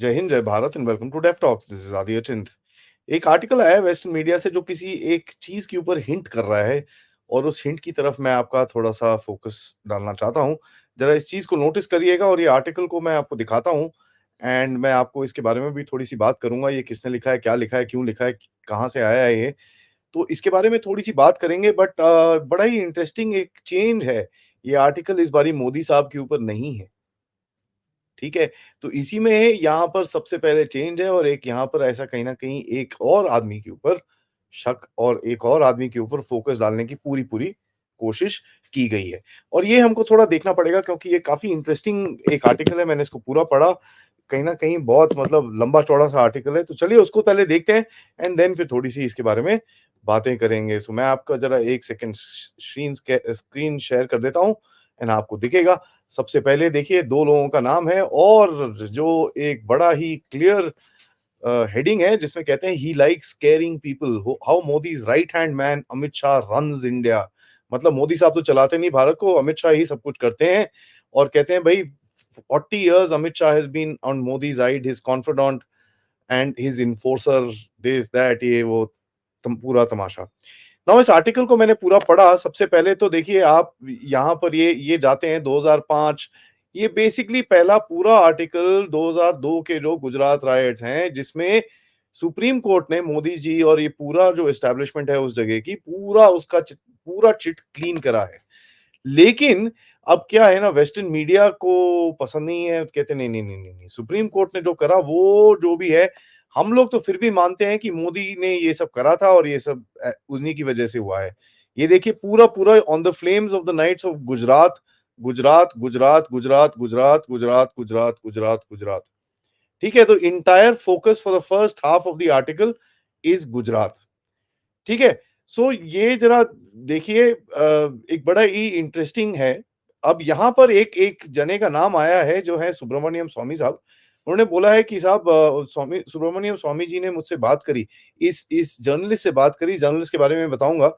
जय हिंद, जय Bharat and welcome to Deaf Talks. This is Aadi Achint. एक आर्टिकल आया है वेस्टर्न मीडिया से जो किसी एक चीज़ के ऊपर हिंट कर रहा है और उस हिंट की तरफ मैं आपका थोड़ा-सा फ़ोकस डालना चाहता हूँ। ज़रा इस चीज़ को नोटिस करिएगा और ये आर्टिकल को मैं आपको दिखाता हूँ एंड मैं आपको इसके बारे में भी थोड़ी-सी बात करूँगा। ये किसने लिखा है, क्या लिखा है, क्यों लिखा है, कहाँ से आया है ये? तो इसके बारे में थोड़ी-सी बात करेंगे बट बड़ा ही इंटरेस्टिंग एक चेंज है। ये आर्टिकल इस बारी मोदी साहब के ऊपर नहीं है। ठीक है? तो इसी में यहाँ पर सबसे पहले चेंज है और एक यहाँ पर ऐसा कहीं न कहीं एक और आदमी के ऊपर शक और एक और आदमी के ऊपर फ़ोकस डालने की पूरी-पूरी कोशिश की गई है। और ये हमको थोड़ा देखना पड़ेगा क्योंकि ये काफ़ी इंटरेस्टिंग एक आर्टिकल है, मैंने इसको पूरा पढ़ा। कहीं न कहीं बहुत मतलब लंबा-चौड़ा सा आर्टिकल है, तो चलिए उसको पहले देखते हैं एंड देन फिर थोड़ी-सी इसके बारे में बातें करेंगे। सो मैं आपका ज़रा 1 सेकंड स्क्रीन शेयर कर देता हूँ एंड आपको दिखेगा। सबसे पहले देखिए 2 लोगों का नाम है और जो एक बड़ा ही क्लियर हेडिंग है जिसमें कहते हैं he likes squaring people how Modi is right hand man Amit Shah runs India. मतलब मोदी साहब तो चलाते नहीं भारत को, अमित शाह ही सब कुछ करते हैं और कहते हैं भाई 40 years Amit Shah has been on Modi side, his confidant and his enforcer, this that ये वो पूरा तमाशा। नाउ इस आर्टिकल को मैंने पूरा पढ़ा। सबसे पहले तो देखिए आप यहाँ पर ये जाते हैं 2005। ये बेसिकली पहला पूरा आर्टिकल 2002 के जो गुजरात रायट्स हैं जिसमें सुप्रीम कोर्ट ने मोदी जी और ये पूरा जो एस्टेब्लिशमेंट है उस जगह की पूरा उसका पूरा चिट क्लीन करा है। लेकिन अब क्या है ना, वेस्टर्न मीडिया को पसंद नहीं है, कहते नहीं, नहीं, नहीं, नहीं, नहीं, सुप्रीम कोर्ट ने जो करा वो जो भी है, हम लोग तो फिर भी मानते हैं कि मोदी ने ये सब करा था और ये सब उन्हीं की वजह से हुआ है। ये देखिए पूरा-पूरा on the flames of the nights of Gujarat, Gujarat, Gujarat, Gujarat, Gujarat, Gujarat, Gujarat, Gujarat, Gujarat. ठीक है? तो entire focus for the first half of the article is Gujarat. ठीक है? सो ये ज़रा देखिए एक बड़ा ही इंटरेस्टिंग है। अब यहाँ पर एक एक जने का नाम आया है जो है सुब्रमण्यम स्वामी साहब। उन्होंने बोला है कि साहब स्वामी सुब्रमण्यम स्वामी जी ने मुझसे बात करी। इस जर्नलिस्ट से बात करी, जर्नलिस्ट के बारे में बताऊँगा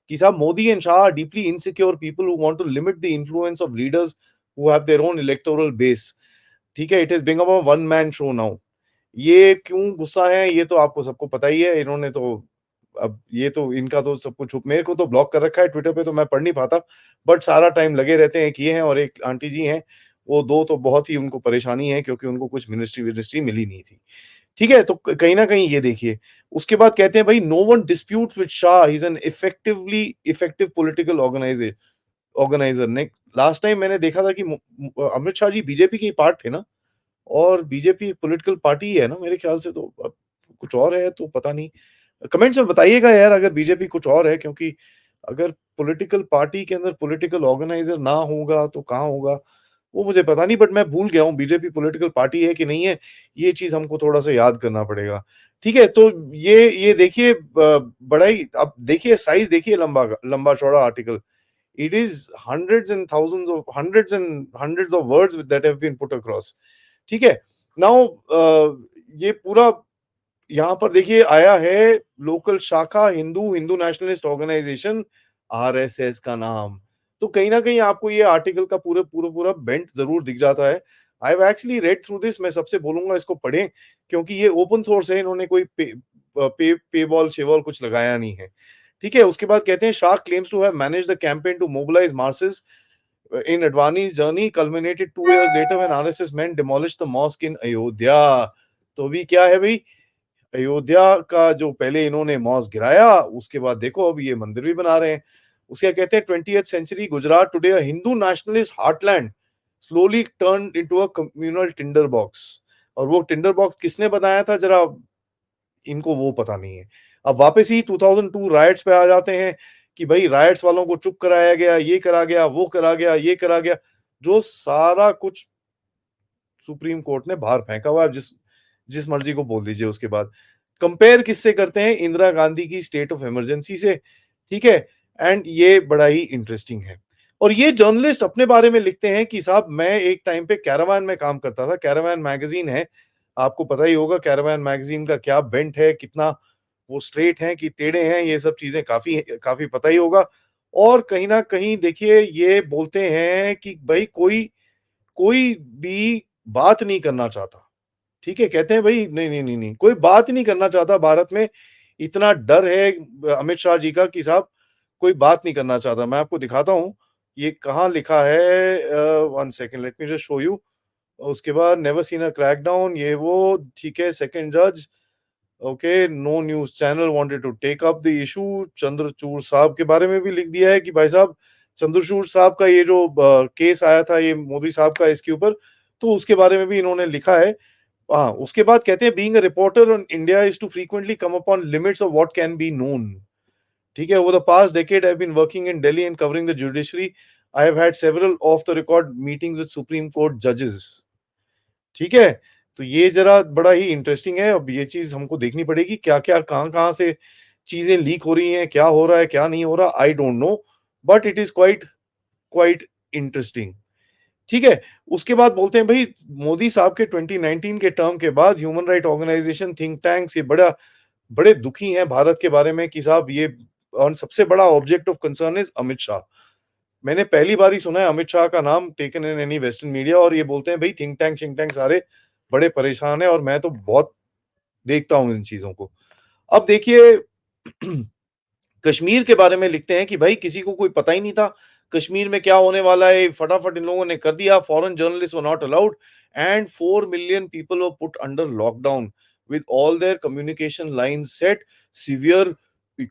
कि साहब Modi and Shah are deeply insecure people who want to limit the influence of leaders who have their own electoral base. ठीक है? It is become a one man show now. ये क्यों गुस्सा है ये तो आपको सबको पता ही है। इन्होंने तो अब ये तो इनका तो सब कुछ मेरे को तो ब्लॉक कर रखा है ट्विटर पे, तो मैं पढ़ नहीं पाता। बट सारा टाइम लगे रहते हैं कि ये हैं और एक आंटी जी हैं, वो 2 तो बहुत ही उनको परेशानी है क्योंकि उनको कुछ मिनिस्ट्री-विनिस्ट्री मिली नहीं थी। ठीक है? तो कहीं न कहीं ये देखिए। उसके बाद कहते हैं भई no one disputes with Shah, he is an effective political organiser ने लास्ट टाइम मैंने देखा था कि अमित शाह जी बीजेपी के ही पार्ट थे ना? और बीजेपी एक पॉलिटिकल पार्टी ही है ना मेरे ख्याल से, तो अब कुछ और है तो पता नहीं। कमेंट्स में बताइएगा यार अगर बीजेपी कुछ और है, क्योंकि अगर पॉलिटिकल पार्टी के अंदर पॉलिटिकल ऑर्गेनाइज़र ना होगा तो कहाँ होगा, वो मुझे पता नहीं। बट मैं भूल गया हूँ बीजेपी पॉलिटिकल पार्टी है कि नहीं है, ये चीज़ हमको थोड़ा-सा याद करना पड़ेगा। ठीक है? तो ये देखिए बड़ा ही अब देखिए साइज़ देखिए लंबा-चौड़ा article. It is hundreds of words that have been put across. ठीक है? नाउ ये पूरा यहाँ पर देखिए आया है लोकल शाखा हिंदू नेशनलिस्ट ऑर्गेनाइजेशन आरएसएस का नाम। तो कहीं न कहीं आपको ये आर्टिकल का पूरा बेंट ज़रूर दिख जाता है। I have actually red through this. मैं सबसे बोलूँगा इसको पढ़ें क्योंकि ये ओपन सोर्स है, इन्होंने कोई पेवॉल शेवॉल कुछ लगाया नहीं है। ठीक है? उसके बाद कहते हैं Shah claims to have managed the campaign to mobilise masses in Advani's journey culminated 2 years later when RSS men demolished the mosque in Ayodhya. तो अभी क्या है भाई, अयोध्या का जो पहले इन्होंने मॉस्क गिराया, उसके बाद देखो अब ये मंदिर भी बना रहे हैं। उसके कहते हैं 20th century Gujarat today a Hindu nationalist heartland slowly turned into a communal tinder box. और वो टिंडर बॉक्स किसने बनाया था जरा इनको वो पता नहीं है। अब वापस ही 2002 रायट्स पे आ जाते हैं कि भई रायट्स वालों को चुप कराया गया, ये करा गया, वो करा गया, ये करा गया, जो सारा कुछ सुप्रीम कोर्ट ने बाहर फेंका हुआ है। जिस जिस मर्ज़ी को बोल दीजिए उसके बाद। कंपेयर किससे करते हैं? इंदिरा गांधी की स्टेट ऑफ इमरजेंसी से, ठीक है? एंड ये बड़ा ही इंटरेस्टिंग है। और ये जर्नलिस्ट अपने बारे में लिखते हैं कि साहब मैं एक टाइम पे कैरावान में काम करता था। कैरावान मैगज़ीन है, आपको पता ही होगा कैरावान मैगज़ीन का क्या बेंट है, कितना वो स्ट्रेट हैं कि टेढ़े हैं, ये सब चीज़ें काफ़ी काफ़ी पता ही होगा। और कहीं न कहीं देखिए ये बोलते हैं कि भई कोई कोई भी बात नहीं करना चाहता। ठीक है? कहते हैं भई नहीं, नहीं, नहीं, नहीं, कोई बात ही नहीं करना चाहता भारत में, इतना डर है अमित शाह जी का कि साहब कोई बात नहीं करना चाहता। मैं आपको दिखाता हूँ, ये कहाँ लिखा है 1 second let me just show you. उसके बाद नेवर सीन अ क्रैकडाउन ये वो, ठीक है, सेकंड जज, okay, no news channel wanted to take up the issue. Chandrachud साहब के बारे में भी लिख दिया है कि भाई साहब चंद्रचूड़ साहब का ये जो केस आया था ये मोदी साहब का इसके ऊपर, तो उसके बारे में भी इन्होंने लिखा है। हाँ, उसके बाद कहते हैं being a reporter on India is to frequently come upon limits of what can be known. ठीक है, over the past decade I have been working in Delhi and covering the judiciary. I have had several off the record meetings with Supreme Court जजेस। ठीक है? तो ये ज़रा बड़ा ही interesting है। अब ये चीज़ हमको देखनी पड़ेगी क्या-क्या, कहाँ-कहाँ से चीज़ें लीक हो रही हैं, क्या हो रहा है, क्या नहीं हो रहा, I don't know, but it is quite quite interesting. ठीक है? उसके बाद बोलते हैं भई मोदी साहब के 2019 के टर्म के बाद human right organisation, think tanks ये बड़े दुखी हैं भारत के बारे में कि साहब ये और सबसे बड़ा object of concern is Amit Shah. मैंने पहली बार ही सुना है अमित शाह का नाम taken in any western media और ये बोलते हैं भई थिंक टैंक शिंक टैंक सारे बड़े परेशान हैं और मैं तो बहुत देखता हूँ इन चीज़ों को। अब देखिए कश्मीर के बारे में लिखते हैं कि भाई किसी को कोई पता ही नहीं था, कश्मीर में क्या होने वाला है, फटाफट इन लोगों ने कर दिया, foreign journalist were not allowed and 4 million people were put under lockdown with all their communication lines set, severe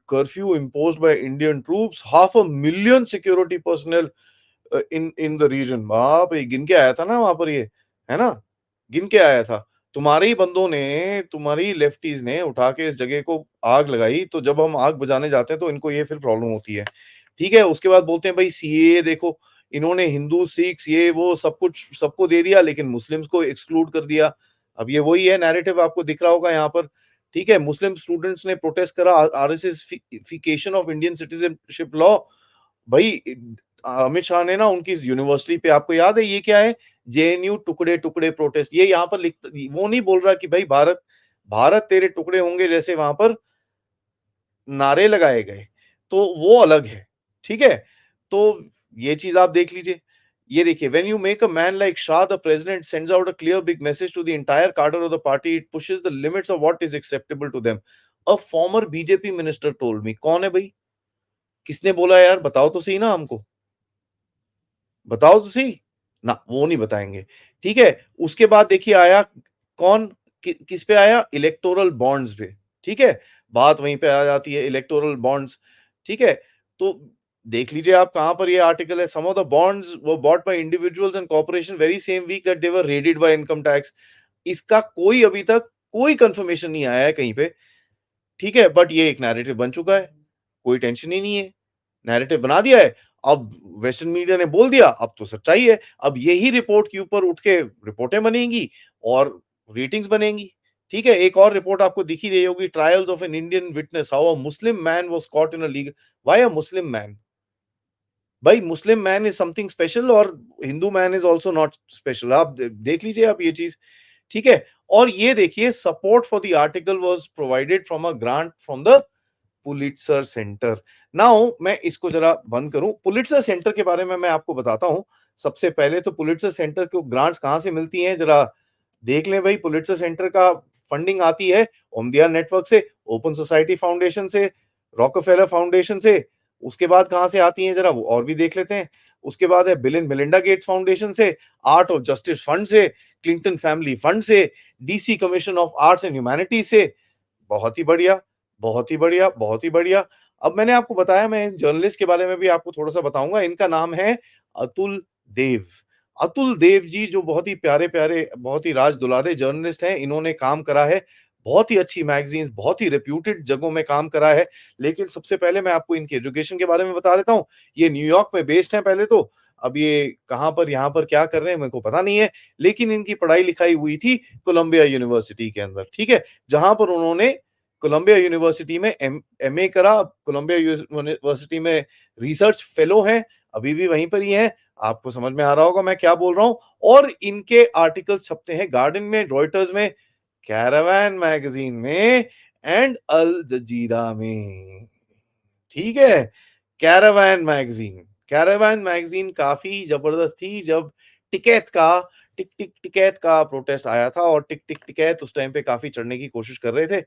curfew imposed by Indian troops, half a million security personnel in the region. बाप रे! गिन के आया था ना वहाँ पर ये, है ना? गिन के आया था। तुम्हारे ही बंदों ने, तुम्हारी ही लेफ्टीज़ ने उठा के इस जगह को आग लगाई, तो जब हम आग बुझाने जाते हैं तो इनको ये फिर प्रॉब्लम होती है। ठीक है? उसके बाद बोलते हैं भई सीएए देखो, इन्होंने हिंदू, सिख्स ये वो सब कुछ सबको दे दिया लेकिन मुस्लिम्स को एक्सक्लूड कर दिया। अब ये वही है नैरेटिव आपको दिख रहा होगा यहाँ पर। ठीक है? मुस्लिम स्टूडेंट्स ने प्रोटेस्ट करा RSSification of Indian citizenship law. भई अमित शाह ने ना उनकी यूनिवर्सिटी पे आपको याद है ये क्या है? जेएनयू टुकड़े-टुकड़े प्रोटेस्ट ये यहाँ पर वो नहीं बोल रहा कि भाई भारत भारत तेरे टुकड़े होंगे जैसे वहाँ पर नारे लगाए गए, तो वो अलग है, ठीक है? तो ये चीज़ आप देख लीजिए। ये देखिए when you make a man like Shah the president sends out a clear big message to the entire cadre of the party, it pushes the limits of what is acceptable to them. A former BJP minister told me कौन है भई? किसने बोला यार बताओ तो सही ना हमको। बताओ तो सही। ना, वो नहीं बताएँगे। ठीक है? उसके बाद देखिए आया कौन किस पे आया? इलेक्टोरल बॉन्ड्स पे। ठीक है? बात वहीं पे आ जाती है इलेक्टोरल बॉन्ड्स। ठीक है? तो देख लीजिए आप कहाँ पर ये आर्टिकल है। Some of the bonds were bought by individuals and corporation very same week that they were raided by income tax. इसका कोई अभी तक कोई कन्फर्मेशन नहीं आया है कहीं पे। ठीक है? बट ये एक नैरेटिव बन चुका है। कोई टेंशन ही नहीं है। नैरेटिव बना दिया है। अब वेस्टर्न मीडिया ने बोल दिया, अब तो सच्चाई है। अब यही रिपोर्ट के ऊपर उठ के रिपोर्टें बनेंगी और रेटिंग्स बनेंगी। ठीक है? एक और रिपोर्ट आपको दिख ही रही होगी, trials of an Indian witness, how a Muslim man was caught in a league. Why a Muslim man? भाई Muslim man is something special और Hindu man is also not special. आप देख लीजिए आप ये चीज़। ठीक है? और ये देखिए support for the article was provided from a grant from the Pulitzer center. Now मैं इसको ज़रा बंद करूँ। पुलिट्ज़र सेंटर के बारे में मैं आपको बताता हूँ। सबसे पहले तो पुलिट्ज़र सेंटर को ग्रांट्स कहाँ से मिलती हैं ज़रा देख लें भई। पुलिट्ज़र सेंटर का फंडिंग आती है ओमदिया नेटवर्क से, ओपन सोसाइटी फाउंडेशन से, रॉकफेलर फाउंडेशन से। उसके बाद कहाँ से आती हैं ज़रा वो और भी देख लेते हैं। उसके बाद है bill and Melinda Gates foundation से, आर्ट ऑफ जस्टिस फंड से, क्लिंटन फैमिली फंड से, DC commission of arts and humanities से। बहुत ही बढ़िया, बहुत ही बढ़िया, बहुत ही बढ़िया। अब मैंने आपको बताया मैं इन जर्नलिस्ट के बारे में भी आपको थोड़ा-सा बताऊँगा। इनका नाम है अतुल देव। अतुल देव जी जो बहुत ही प्यारे-प्यारे, बहुत ही राज-दुलारे जर्नलिस्ट हैं। इन्होंने काम करा है, बहुत ही अच्छी मैगज़ीन्स, बहुत ही रेप्यूटेड जगहों में काम करा है। लेकिन सबसे पहले मैं आपको इनकी एजुकेशन के बारे में बता देता हूँ। ये न्यूयॉर्क में बेस्ड हैं पहले तो। अब ये कहाँ पर, यहाँ पर क्या कर रहे हैं मेरे को पता नहीं है। लेकिन इनकी पढ़ाई-लिखाई हुई थी कोलंबिया यूनिवर्सिटी के अंदर, ठीक है? जहाँ पर उन्होंने कोलंबिया यूनिवर्सिटी में एमए करा, कोलंबिया यूनिवर्सिटी में रिसर्च फेलो हैं, अभी भी वहीं पर ही हैं। आपको समझ में आ रहा होगा मैं क्या बोल रहा हूँ। और इनके आर्टिकल्स छपते हैं गार्डियन में, रॉयटर्स में, कैरावान मैगज़ीन में एंड अल जज़ीरा में। ठीक है? कैरावान मैगज़ीन काफ़ी ज़बरदस्त थी जब टिकैत का टिक टिक टिकैत का प्रोटेस्ट आया था और टिक टिक टिकैत उस टाइम पे काफ़ी चढ़ने की कोशिश कर रहे थे।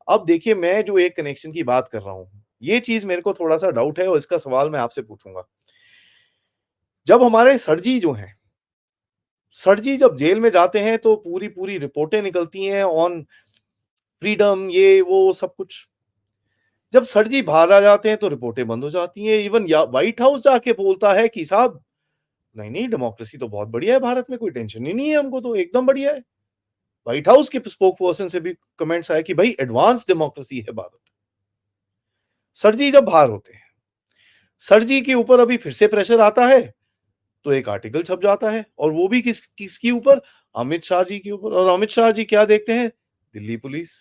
अब देखिए मैं जो एक कनेक्शन की बात कर रहा हूँ, ये चीज़ मेरे को थोड़ा-सा डाउट है और इसका सवाल मैं आपसे पूछूँगा। जब हमारे सर जी जो हैं, सर जी जब जेल में जाते हैं तो पूरी-पूरी रिपोर्टें निकलती हैं ऑन फ्रीडम ये वो सब कुछ। जब सर जी बाहर आ जाते हैं तो रिपोर्टें बंद हो जाती हैं। इवन या व्हाइट हाउस जाके बोलता है कि साहब नहीं, डेमोक्रेसी तो बहुत बढ़िया है भारत में, कोई टेंशन ही नहीं है हमको तो एकदम बढ़िया है। व्हाइट हाउस के स्पोक पर्सन से भी कमेंट्स आए कि भाई एडवांस डेमोक्रेसी है भारत। सर जी जब बाहर होते हैं, सर जी के ऊपर अभी फिर से प्रेशर आता है, तो एक आर्टिकल छप जाता है और वो भी किसके ऊपर? अमित शाह जी के ऊपर और अमित शाह जी क्या देखते हैं? दिल्ली पुलिस।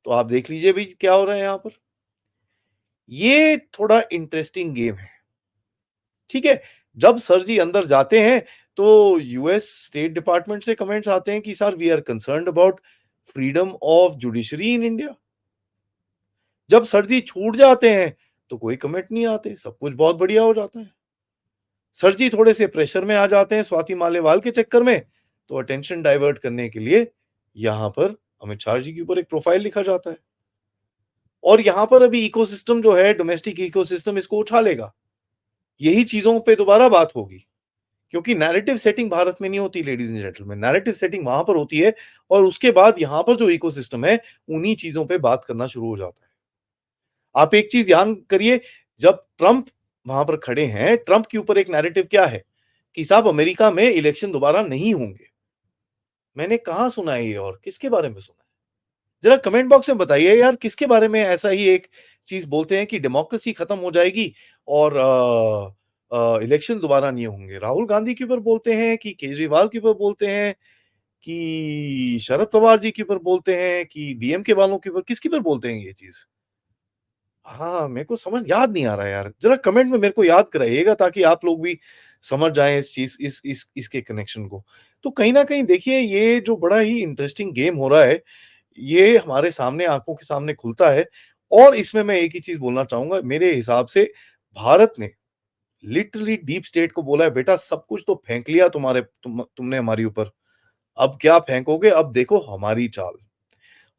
तो आप देख लीजिए भई क्या हो रहा है यहाँ पर। ये थोड़ा इंटरेस्टिंग गेम है, ठीक है? जब सर जी अंदर जाते हैं, तो यूएस स्टेट डिपार्टमेंट से कमेंट्स आते हैं कि sir we are concerned about freedom of judiciary in India. जब सर जी छूट जाते हैं, तो कोई कमेंट नहीं आते, सब कुछ बहुत बढ़िया हो जाता है। सर जी थोड़े से प्रेशर में आ जाते हैं स्वाति मालेवाल के चक्कर में, तो अटेंशन डाइवर्ट करने के लिए यहाँ पर अमित शाह जी के ऊपर एक प्रोफाइल लिखा जाता है। और यहाँ पर अभी इकोसिस्टम जो है डोमेस्टिक इकोसिस्टम इसको उठा लेगा। यही चीज़ों पे दोबारा बात होगी। क्योंकि नैरेटिव सेटिंग भारत में नहीं होती ladies and gentleman, narrative setting वहाँ पर होती है और उसके बाद यहाँ पर जो इकोसिस्टम है, उन्हीं चीज़ों पे बात करना शुरू हो जाता है। आप एक चीज़ ध्यान करिए, जब ट्रम्प वहाँ पर खड़े हैं, ट्रम्प के ऊपर एक नैरेटिव क्या है? कि साहब अमेरिका में इलेक्शन दोबारा नहीं होंगे। मैंने कहाँ सुना है ये और किसके बारे में सुना है? ज़रा कमेंट बॉक्स में बताइए यार किसके बारे में ऐसा ही एक चीज़ बोलते हैं कि डेमोक्रेसी खत्म हो जाएगी और इलेक्शन दोबारा नहीं होंगे। राहुल गांधी के ऊपर बोलते हैं कि केजरीवाल के ऊपर बोलते हैं कि शरद पवार जी के ऊपर बोलते हैं कि डीएमके वालों के ऊपर किसके ऊपर बोलते हैं ये चीज़? हाँ, मेरे को समझ याद नहीं आ रहा है यार। ज़रा कमेंट में मेरे को याद कराइएगा ताकि आप लोग भी समझ जाएँ इस चीज़ इस इसके कनेक्शन को। तो कहीं न कहीं देखिए ये जो बड़ा ही इंटरेस्टिंग गेम हो रहा है, ये हमारे सामने आँखों के सामने खुलता है और इसमें मैं एक ही चीज़ बोलना चाहूँगा मेरे हिसाब से भारत ने लिटरली डीप स्टेट को बोला है बेटा सब कुछ तो फेंक लिया तुमने हमारी ऊपर। अब क्या फेंकोगे? अब देखो हमारी चाल।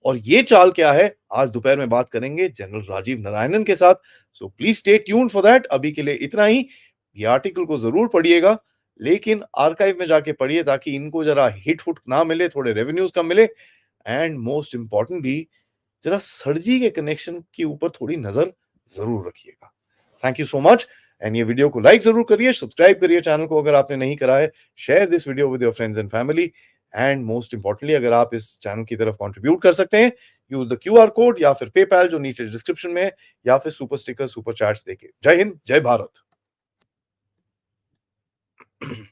और ये चाल क्या है, आज दोपहर में बात करेंगे जनरल राजीव नारायणन के साथ। So please stay tuned for that. अभी के लिए इतना ही। ये आर्टिकल को ज़रूर पढ़िएगा, लेकिन आर्काइव में जाके पढ़िए ताकि इनको ज़रा हिट-हुट ना मिले, थोड़े रेवेन्यूज़ कम मिले एंड मोस्ट इम्पोर्टेंटली ज़रा सरजी के कनेक्शन के ऊपर थोड़ी नज़र ज़रूर रखिएगा। Thank you so much and ये वीडियो को लाइक ज़रूर करिए, सब्सक्राइब करिए चैनल को अगर आपने नहीं करा है, share this video with your friends and family and most importantly अगर आप इस चैनल की तरफ कंट्रीब्यूट कर सकते हैं, यूज़ द क्यूआर कोड या फिर पेपैल जो नीचे डिस्क्रिप्शन में है या फिर सुपर स्टिकर, सुपर चैट्स देके। जय हिंद, जय भारत।